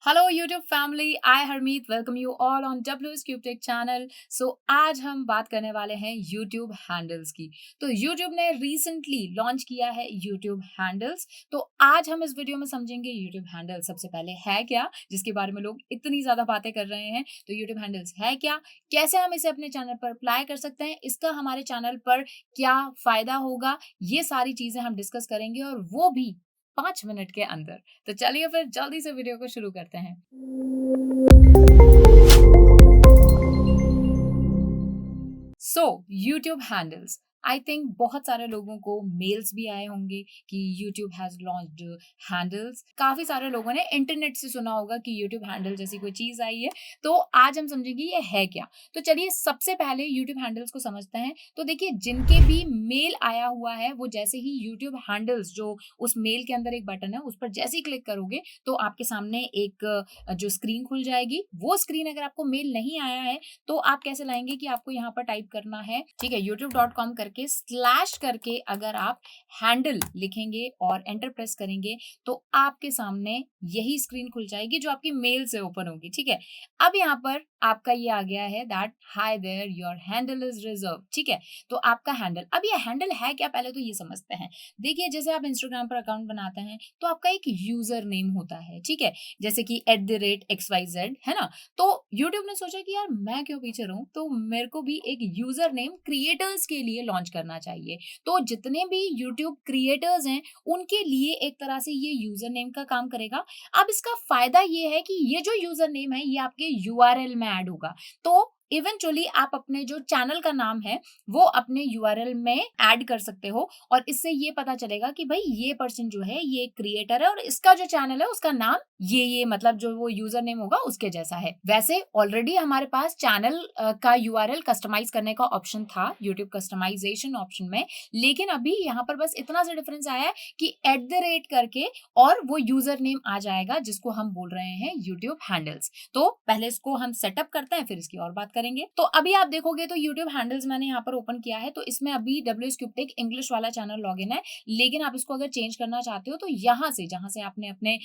Hello YouTube family, I Harmeet welcome you all on WS cube tech channel. So आज हम बात करने वाले हैं यूट्यूब हैंडल्स की। तो यूट्यूब ने रिसेंटली लॉन्च किया है यूट्यूब हैंडल्स। तो आज हम इस वीडियो में समझेंगे यूट्यूब हैंडल सबसे पहले है क्या, जिसके बारे में लोग इतनी ज्यादा बातें कर रहे हैं। तो यूट्यूब हैंडल्स है क्या, कैसे हम इसे अपने चैनल पर अप्लाई कर सकते हैं, इसका हमारे चैनल पर क्या फायदा होगा, ये सारी चीजें हम डिस्कस करेंगे और वो भी 5 मिनट के अंदर। तो चलिए फिर जल्दी से वीडियो को शुरू करते हैं। So YouTube handles, I think बहुत सारे लोगों को मेल्स भी आए होंगे कि यूट्यूब हैज लॉन्च्ड हैंडल्स। काफी सारे लोगों ने इंटरनेट से सुना होगा कि यूट्यूब हैंडल जैसी कोई चीज आई है। तो आज हम समझेंगे ये है क्या। तो चलिए सबसे पहले यूट्यूब हैंडल्स को समझते हैं। तो देखिए, जिनके भी मेल आया हुआ है वो जैसे ही यूट्यूब हैंडल्स, जो उस मेल के अंदर एक बटन है, उस पर जैसे ही क्लिक करोगे तो आपके सामने एक जो स्क्रीन खुल जाएगी। वो स्क्रीन अगर आपको मेल नहीं आया है तो आप कैसे लाएंगे कि आपको यहाँ पर टाइप करना है, ठीक है, youtube.com करके स्लैश करके अगर आप हैंडल लिखेंगे और एंटर प्रेस करेंगे तो आपके सामने यही स्क्रीन खुल जाएगी जो आपकी मेल से ओपन होगी। ठीक है, अब यहाँ पर आपका ये आ गया है that hi there your handle is reserve. ठीक है, तो आपका हैंडल, अब ये हैंडल है क्या पहले तो ये समझते हैं। देखिए, जैसे आप इंस्टाग्राम पर अकाउंट बनाते हैं तो आपका एक यूजर नेम होता है, ठीक है, जैसे कि @xyz, है ना। तो YouTube ने सोचा कि यार मैं क्यों पीछे रहूं, तो मेरे को भी एक यूजर नेम क्रिएटर्स के लिए लॉन्च करना चाहिए। तो जितने भी YouTube क्रिएटर्स हैं उनके लिए एक तरह से ये यूजर नेम का काम करेगा। अब इसका फायदा ये है कि ये जो यूजर नेम है ये आपके URL में ऐड होगा। तो इवेंचुअली आप अपने जो चैनल का नाम है वो अपने URL में ऐड कर सकते हो और इससे ये पता चलेगा कि भाई ये पर्सन जो है ये क्रिएटर है और इसका जो चैनल है उसका नाम ये मतलब जो वो यूजर नेम होगा उसके जैसा है। वैसे ऑलरेडी हमारे पास चैनल का URL कस्टमाइज करने का ऑप्शन था यूट्यूब कस्टमाइजेशन ऑप्शन में, लेकिन अभी यहाँ पर बस इतना सा डिफरेंस आया है कि करके और वो यूजर नेम आ जाएगा जिसको हम बोल रहे हैं यूट्यूब हैंडल्स। तो पहले इसको हम सेटअप करते हैं फिर इसकी और बात करेंगे। तो अभी आप देखोगे तो यूट्यूब हैंडल्स मैंने यहाँ पर ओपन किया है, तो इसमें अभी WSCubeTech इंग्लिश वाला चैनल लॉगिन है। लेकिन आप इसको अगर चेंज करना चाहते हो तो यहाँ से, जहां से आपने अपने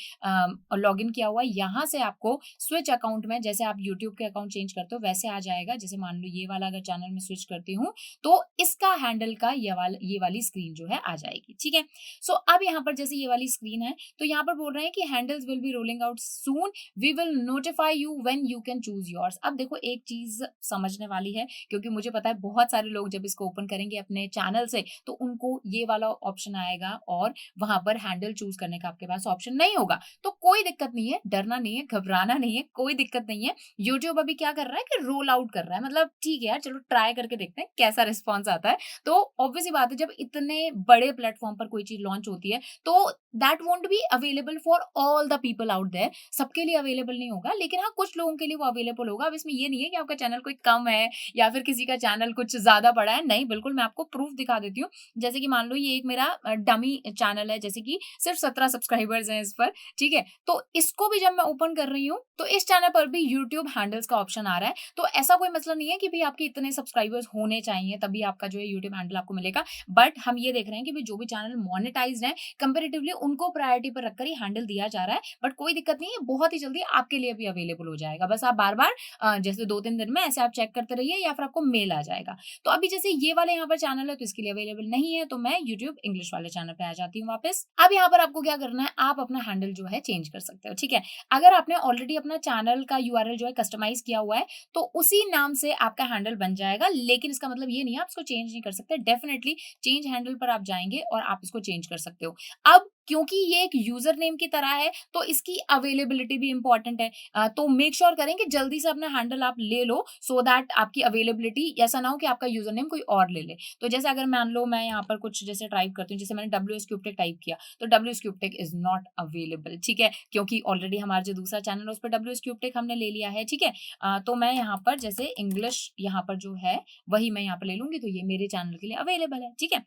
लॉगिन किया हुआ है, यहाँ से आपको स्विच अकाउंट में, जैसे आप यूट्यूब के अकाउंट चेंज करते हो वैसे आ जाएगा। जैसे मान लो ये वाला अगर चैनल में स्विच करती हूँ तो इसका हैंडल का ये वाली स्क्रीन जो है आ जाएगी। ठीक है, सो अब यहाँ पर जैसे ये वाली स्क्रीन है तो यहाँ पर बोल रहे हैं कि handles will be rolling out soon, we will notify you when you can choose yours. अब देखो एक चीज समझने वाली है, क्योंकि मुझे पता है बहुत सारे लोग जब इसको ओपन करेंगे अपने चैनल से तो उनको ये वाला ऑप्शन आएगा और वहां पर हैंडल चूज करने का आपके पास ऑप्शन नहीं होगा। तो कोई दिक्कत नहीं है, डरना नहीं है, घबराना नहीं है, कोई दिक्कत नहीं है। यूट्यूब अभी क्या कर रहा है कि रोल आउट कर रहा है, मतलब ठीक है यार, चलो ट्राई करके देखते हैं कैसा रिस्पॉन्स आता है। तो ऑब्वियस बात है, जब इतने बड़े प्लेटफॉर्म पर कोई चीज लॉन्च होती है तो that won't be available for all the people out there. सबके लिए अवेलेबल नहीं होगा, लेकिन हाँ कुछ लोगों के लिए वो अवेलेबल होगा। अब इसमें ये नहीं है कि आपका चैनल कोई कम है या फिर किसी का चैनल कुछ ज्यादा बड़ा है, नहीं, बिल्कुल मैं आपको प्रूफ दिखा देती हूँ। जैसे कि मान लो ये एक मेरा डमी चैनल है, जैसे कि सिर्फ 17 सब्सक्राइबर्स हैं इस पर। ठीक है, तो इसको भी जब मैं ओपन कर रही हूँ तो इस चैनल पर भी यूट्यूब हैंडल्स का ऑप्शन आ रहा है। तो ऐसा कोई मतलब नहीं है कि भाई आपके इतने सब्सक्राइबर्स होने चाहिए तभी आपका जो है यूट्यूब हैंडल आपको मिलेगा। बट हम ये देख रहे हैं कि भाई जो भी चैनल मोनेटाइज्ड है कंपेरेटिवली उनको प्रायोरिटी पर रखकर ही हैंडल दिया जा रहा है। बट कोई दिक्कत नहीं है, बहुत ही जल्दी आपके लिए भी अवेलेबल हो जाएगा। बस आप बार बार जैसे 2-3 दिन में ऐसे आप चेक करते रहिए या फिर आपको मेल आ जाएगा। तो अभी जैसे ये वाले यहाँ पर चैनल है तो इसके लिए अवेलेबल नहीं है, तो मैं यूट्यूब इंग्लिश वाले चैनल पे आ जाती हूँ वापस। अब यहाँ पर आपको क्या करना है, आप अपना हैंडल जो है चेंज कर सकते हो। ठीक है, अगर आपने ऑलरेडी अपना चैनल का URL जो है कस्टमाइज किया हुआ है तो उसी नाम से आपका हैंडल बन जाएगा। लेकिन इसका मतलब ये नहीं है आप इसको चेंज नहीं कर सकते। डेफिनेटली चेंज हैंडल पर आप जाएंगे और आप इसको चेंज कर सकते हो। अब क्योंकि ये एक यूजर नेम की तरह है तो इसकी अवेलेबिलिटी भी इंपॉर्टेंट है। तो मेक श्योर करें कि जल्दी से अपना हैंडल आप ले लो, सो दैट आपकी अवेलेबिलिटी ऐसा ना हो कि आपका यूजर नेम कोई और ले ले। तो जैसे अगर मान लो मैं यहाँ पर कुछ जैसे टाइप करती हूँ, जैसे मैंने WSCubeTech टाइप किया तो WSCubeTech इज नॉट अवेलेबल। ठीक है, क्योंकि ऑलरेडी हमारा जो दूसरा चैनल है उस पर WSCubeTech हमने ले लिया है। ठीक है, तो मैं यहाँ पर जैसे इंग्लिश यहाँ पर जो है वही मैं यहाँ पर ले लूंगी तो ये मेरे चैनल के लिए अवेलेबल है। ठीक है,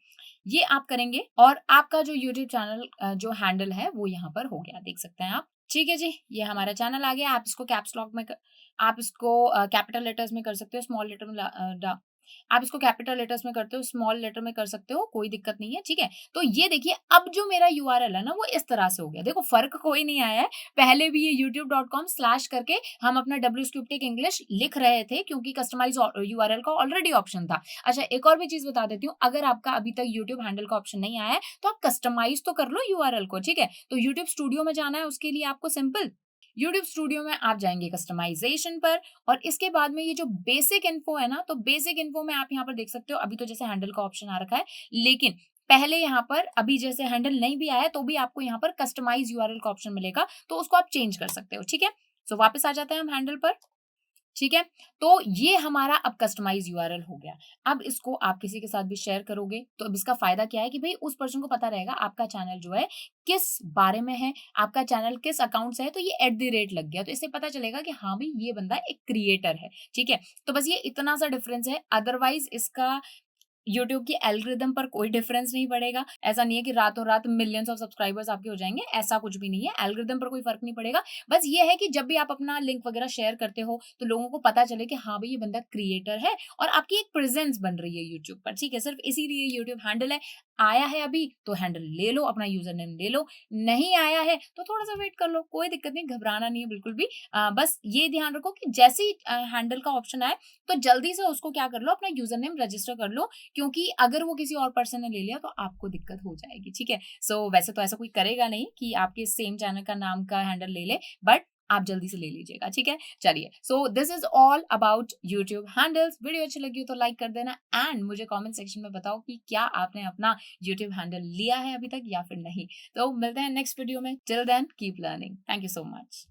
ये आप करेंगे और आपका जो यूट्यूब चैनल जो हैंडल है वो यहाँ पर हो गया, देख सकते हैं आप। ठीक है जी, ये हमारा चैनल आ गया। आप इसको कैप्स लॉक में आप इसको कैपिटल लेटर्स में कर सकते हो, स्मॉल लेटर में आप इसको कैपिटल लेटर्स में करते हो, स्मॉल लेटर में कर सकते हो, कोई दिक्कत नहीं है, ठीक है? तो ये देखिए अब जो मेरा यूआरएल है ना वो इस तरह से हो गया। देखो फ़र्क कोई नहीं आया है। पहले भी ये youtube.com स्लैश करके हम अपना wscriptic इंग्लिश लिख रहे थे क्योंकि कस्टमाइज़ यूआरएल का ऑलरेडी ऑप्शन था। अच्छा एक और भी चीज़ बता देती हूँ, अगर आपका अभी तक यूट्यूब हैंडल का ऑप्शन नहीं आया है, तो आप कस्टमाइज़ तो कर लो यूआरएल को, ठीक है? तो यूट्यूब स्टूडियो में जाना है उसके लिए आपको सिंपल यूट्यूब स्टूडियो में आप जाएँगे कस्टमाइज़ेशन पर और इसके बाद में ये जो बेसिक इन्फो है ना, तो बेसिक इन्फो में आप यहाँ पर देख सकते हो, अभी तो जैसे हैंडल का ऑप्शन आ रखा है, लेकिन पहले यहाँ पर अभी जैसे हैंडल नहीं भी आया है, तो भी आपको यहाँ पर कस्टमाइज़ यूआरएल का ऑप्शन मिलेगा, तो उसको आप चेंज कर सकते हो, ठीक है? सो वापस आ जाते हैं हम हैंडल पर। ठीक है? तो ये हमारा अब कस्टमाइज़ यूआरएल हो गया। अब इसको आप किसी के साथ भी शेयर करोगे, तो अब इसका फ़ायदा क्या है कि भई उस पर्सन को पता रहेगा आपका चैनल जो है किस बारे में है, आपका चैनल किस अकाउंट से है, तो ये लग गया। तो इससे पता चलेगा कि हाँ, भई ये बंदा एक क्रिएटर है। ठीक है? तो बस ये इतना सा डिफ़रेंस है, अदरवाइज़ इसका यूट्यूब की एल्गोरिदम पर कोई डिफरेंस नहीं पड़ेगा। ऐसा नहीं है कि रातों-रात मिलियंस ऑफ सब्सक्राइबर्स आपके हो जाएँगे, ऐसा कुछ भी नहीं है। एल्गोरिदम पर कोई फ़र्क नहीं पड़ेगा। बस ये है कि जब भी आप अपना लिंक वगैरह शेयर करते हो, तो लोगों को पता चले कि हाँ, भई ये बंदा क्रिएटर है और आपकी एक प्रेज़ेंस बन रही है यूट्यूब पर, ठीक है? सिर्फ़ इसीलिए यूट्यूब हैंडल है। आया है अभी, तो हैंडल ले लो, अपना यूज़र नेम ले लो। नहीं आया है, तो थोड़ा-सा वेट कर लो, कोई दिक्कत नहीं, घबराना नहीं है बिल्कुल भी। बस ये ध्यान रखो कि जैसे ही हैंडल का ऑप्शन आए, तो जल्दी से उसको क्या कर लो, अपना यूज़र नेम रजिस्टर कर लो क्योंकि अगर वो किसी और पर्सन ने ले लिया तो आपको दिक्कत हो जाएगी, ठीक है? सो वैसे तो ऐसा कोई करेगा नहीं कि आपके सेम चैनल का नाम का हैंडल ले ले, बट आप जल्दी से ले लीजिएगा, ठीक है? चलिए, so this is all about YouTube handles. Video अच्छी लगी हो तो लाइक कर देना एंड मुझे कमेंट सेक्शन में बताओ कि क्या आपने अपना यूट्यूब हैंडल लिया है अभी तक या फिर नहीं? तो मिलते हैं नेक्स्ट वीडियो में। Till then keep learning. Thank you so much.